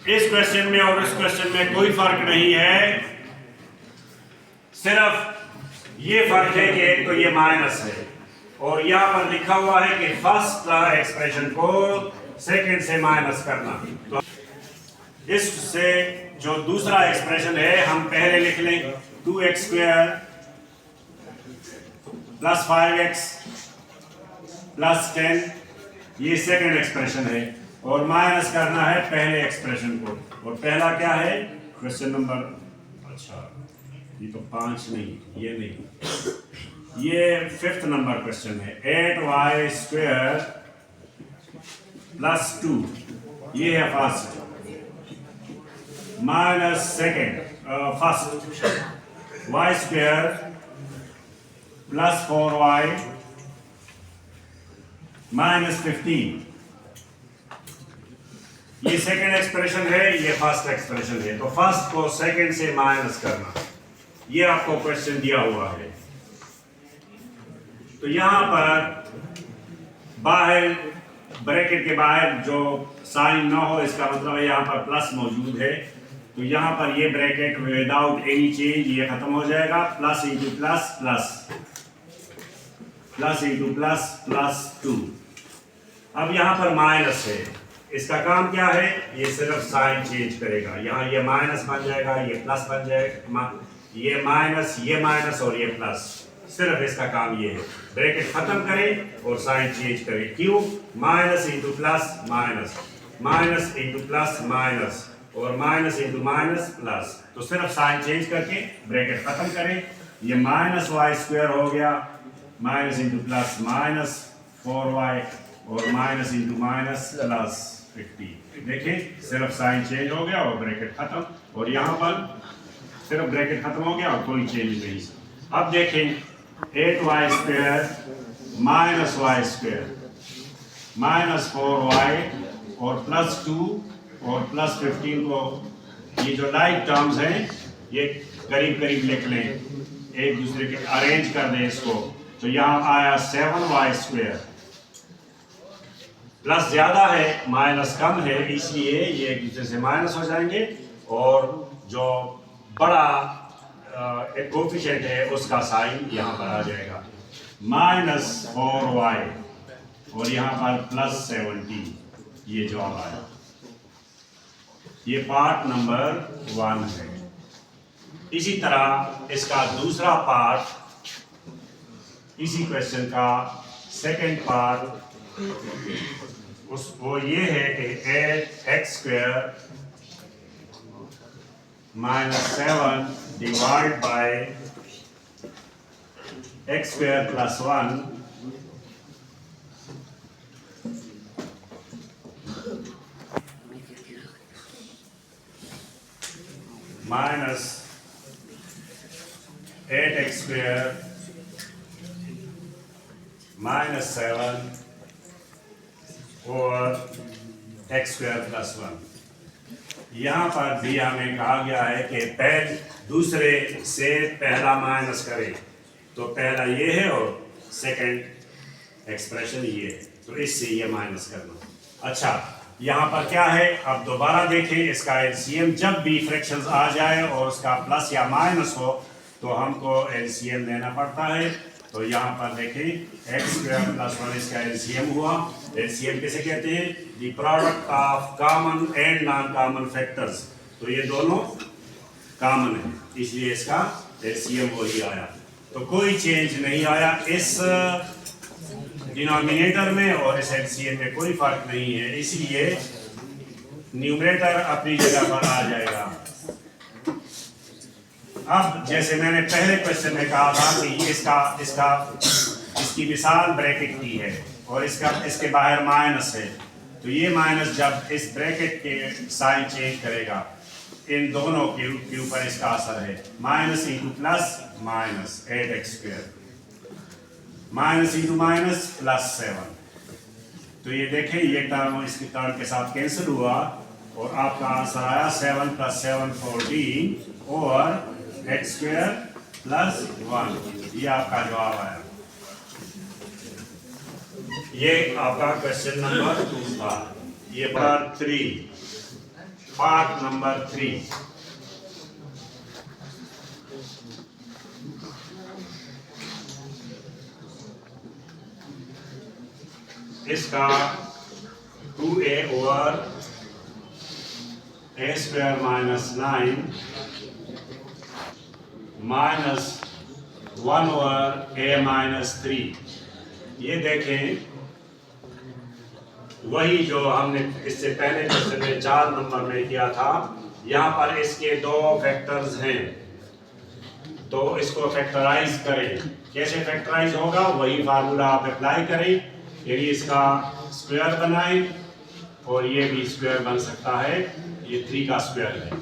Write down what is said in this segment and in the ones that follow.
इस क्वेश्चन में और इस क्वेश्चन में कोई फर्क नहीं है, सिर्फ ये फर्क है कि एक तो ये माइनस है और यहां पर लिखा हुआ है कि फर्स्ट एक्सप्रेशन को सेकंड से माइनस करना। तो इससे जो दूसरा एक्सप्रेशन है हम पहले लिख लें 2x square plus 5x plus 10, ये सेकंड एक्सप्रेशन है और माइनस करना है पहले एक्सप्रेशन को। और पहला क्या है क्वेश्चन नंबर, अच्छा ये तो 5 नहीं, ये नहीं, ये 5th नंबर क्वेश्चन है 8y स्क्वायर प्लस 2, ये है first, minus second first y square plus 4y minus 15, ये सेकेंड एक्सप्रेशन है, ये फर्स्ट एक्सप्रेशन है। तो फर्स्ट को सेकेंड से माइनस करना, ये आपको क्वेश्चन दिया हुआ है। तो यहां पर बाहर ब्रैकेट के बाहर जो साइन ना हो, इसका मतलब है यहां पर प्लस मौजूद है। तो यहां पर ये ब्रैकेट विदाउट एनी चेंज ये खत्म हो जाएगा, plus into plus plus, plus into plus plus 2। अब यहां पर माइनस है, इसका काम क्या है, ये सिर्फ साइन चेंज करेगा। यहाँ ये माइनस बन जाएगा, ये प्लस बन जाएगा, ये माइनस और ये प्लस, सिर्फ इसका काम ये है। ब्रैकेट खत्म करें और साइन चेंज करें। क्यों? Minus into plus minus, minus into plus minus और माइनस इंटू माइनस प्लस। तो सिर्फ साइन चेंज करके ब्रैकेट खत्म करें। ये माइनस वाई स्क्वायर हो गया, minus into plus minus 4y और माइनस इंटू माइनस प्लस 50। देखिए सिर्फ साइन चेंज हो गया और ब्रैकेट खत्म, और यहाँ पर सिर्फ ब्रैकेट खत्म हो गया और कोई चेंज नहीं। अब देखें 8y square minus Y square minus 4y और प्लस 2 और प्लस 15 को, ये जो लाइक टर्म्स हैं ये करीब करीब लिख लें, एक दूसरे के अरेंज कर दें इसको। तो यहाँ आया 7y स्क्वायर, प्लस ज्यादा है माइनस कम है, इसलिए ये एक दूसरे से माइनस हो जाएंगे और जो बड़ा कोफिशिएंट है उसका साइन यहाँ पर आ जाएगा, माइनस 4y और यहाँ पर प्लस 17। ये जवाब आया, ये पार्ट नंबर 1 है। इसी तरह इसका दूसरा पार्ट, इसी क्वेश्चन का सेकंड पार्ट वो ये है कि 8x square minus 7 divide by x square plus 1 minus 8x square minus 7 और x स्क्वायर प्लस 1। यहाँ पर भी हमें कहा गया है कि दूसरे से पहला माइनस करें, तो पहला ये है और सेकंड एक्सप्रेशन ये है, तो इससे ये माइनस करना। अच्छा यहाँ पर क्या है, अब दोबारा देखें इसका एलसीएम, जब भी फ्रैक्शंस आ जाए और उसका प्लस या माइनस हो तो हमको एलसीएम लेना पड़ता है। तो यहाँ पर देखें x स्क्वायर प्लस 1 इसका एलसीएम हुआ। एलसीएम किसे कहते हैं? The product of common and non common factors. तो ये दोनों कॉमन है, इसलिए इसका एलसीएम वही आया। तो कोई चेंज नहीं आया इस डिनोमिनेटर में और इस एलसीएम में कोई फर्क नहीं है, इसलिए न्यूमरेटर अपनी जगह पर आ जाएगा। अब जैसे मैंने पहले क्वेश्चन में कहा था कि इसकी मिसाल ब्रैकेट की है और इसके बाहर माइनस है, तो ये माइनस जब इस ब्रैकेट के साइन चेंज करेगा, इन दोनों के ऊपर इसका असर है। Minus into plus minus 8x square minus into minus plus 7। तो ये देखें ये टर्म इसकी टर्म के साथ कैंसिल हुआ और आपका आंसर आया 7 + 7 14 और x स्क्वायर प्लस 1। ये आपका जवाब आया। ये आपका क्वेश्चन नंबर 2 था। ये पार्ट 3 पार्ट नंबर 3। इसका 2a over a square minus 9 minus 1 over a minus 3। ये देखें वही जो हमने इससे पहले क्वेश्चन में 4 नंबर में किया था। यहाँ पर इसके दो फैक्टर्स हैं, तो इसको फैक्टराइज करें। कैसे फैक्टराइज होगा, वही फार्मूला आप अप्लाई करें। यदि इसका स्क्वायर बनाएं और ये भी स्क्वायर बन सकता है, ये 3 का स्क्वायर है,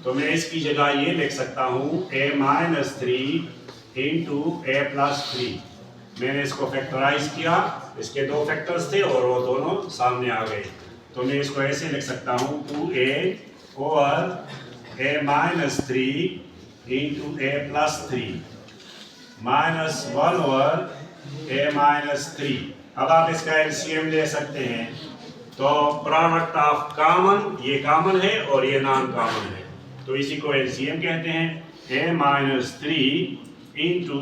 तो मैं इसकी जगह ये लिख सकता हूँ a minus 3 into a plus 3। मैंने इसको फैक्टराइज किया, इसके दो फैक्टर्स थे और वो दोनों सामने आ गए, तो मैं इसको ऐसे लिख सकता हूँ 2a over a minus 3 into a plus 3 minus 1 over a minus 3। अब आप इसका एलसीएम ले सकते हैं, तो प्रोडक्ट ऑफ कॉमन, ये कॉमन है और ये नॉन कॉमन है, तो इसी को एलसीएम कहते हैं। a minus 3 into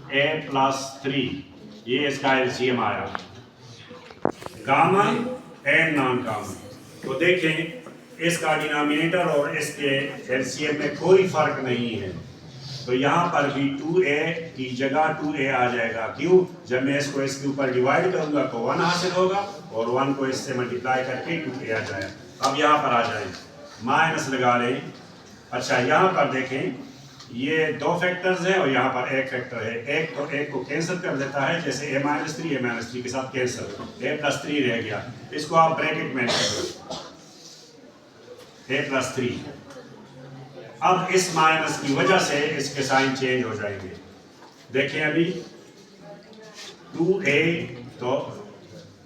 a plus 3, ये इसका एलसीएम आया, कॉमन एंड नॉन कॉमन। तो देखें इसका डिनोमिनेटर और इसके एलसीएम में कोई फर्क नहीं है, तो यहाँ पर भी 2a की जगह 2a आ जाएगा। क्यों? जब मैं इसको इसके ऊपर डिवाइड करूंगा तो 1 हासिल होगा और 1 को इससे मल्टीप्लाई करके 2a आ जाएगा। अब यहाँ पर आ जाए, माइनस लगा लें। अच्छा, यहाँ पर देखें ये दो फैक्टर्स हैं और यहाँ पर एक फैक्टर है, एक तो एक को कैंसिल कर देता है, जैसे a माइनस 3 के साथ कैंसिल, a प्लस 3 रह गया, इसको आप ब्रैकेट में रखें a प्लस 3। अब इस माइनस की वजह से इसके साइन चेंज हो जाएंगे। देखें अभी 2a तो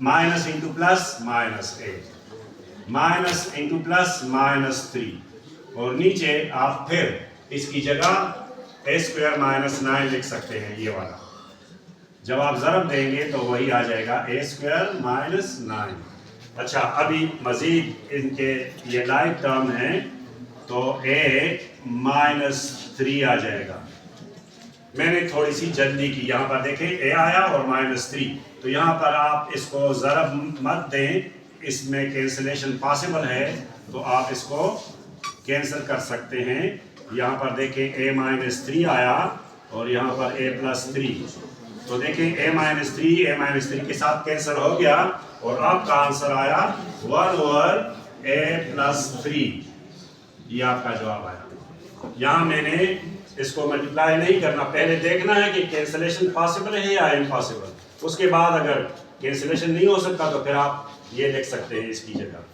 minus into plus minus a, minus into plus minus 3, और नीचे आप फिर इसकी जगह a स्क्वायर माइनस 9 लिख सकते हैं, ये वाला। जब आप ज़रब देंगे तो वही आ जाएगा a स्क्वायर माइनस 9। अच्छा, अभी मज़ीद इनके ये लाइक टर्म है, तो a माइनस 3 आ जाएगा। मैंने थोड़ी सी जल्दी की, यहाँ पर देखें a आया और माइनस 3, तो यहाँ पर आप इसको ज़रब मत दें, इसमें कैंसिलेशन पॉसिबल है, तो आप इसको कैंसिल कर सकते हैं। यहाँ पर देखें a माइनस 3 आया और यहाँ पर a प्लस 3, तो देखें a माइनस 3 के साथ कैंसिल हो गया और आपका आंसर आया 1 ओवर a प्लस 3। ये आपका जवाब आया। यहाँ मैंने इसको मल्टीप्लाई नहीं करना, पहले देखना है कि कैंसिलेशन पॉसिबल है या इम्पॉसिबल। उसके बाद अगर कैंसिलेशन नहीं हो सकता तो फिर आप ये लिख सकते हैं इसकी जगह।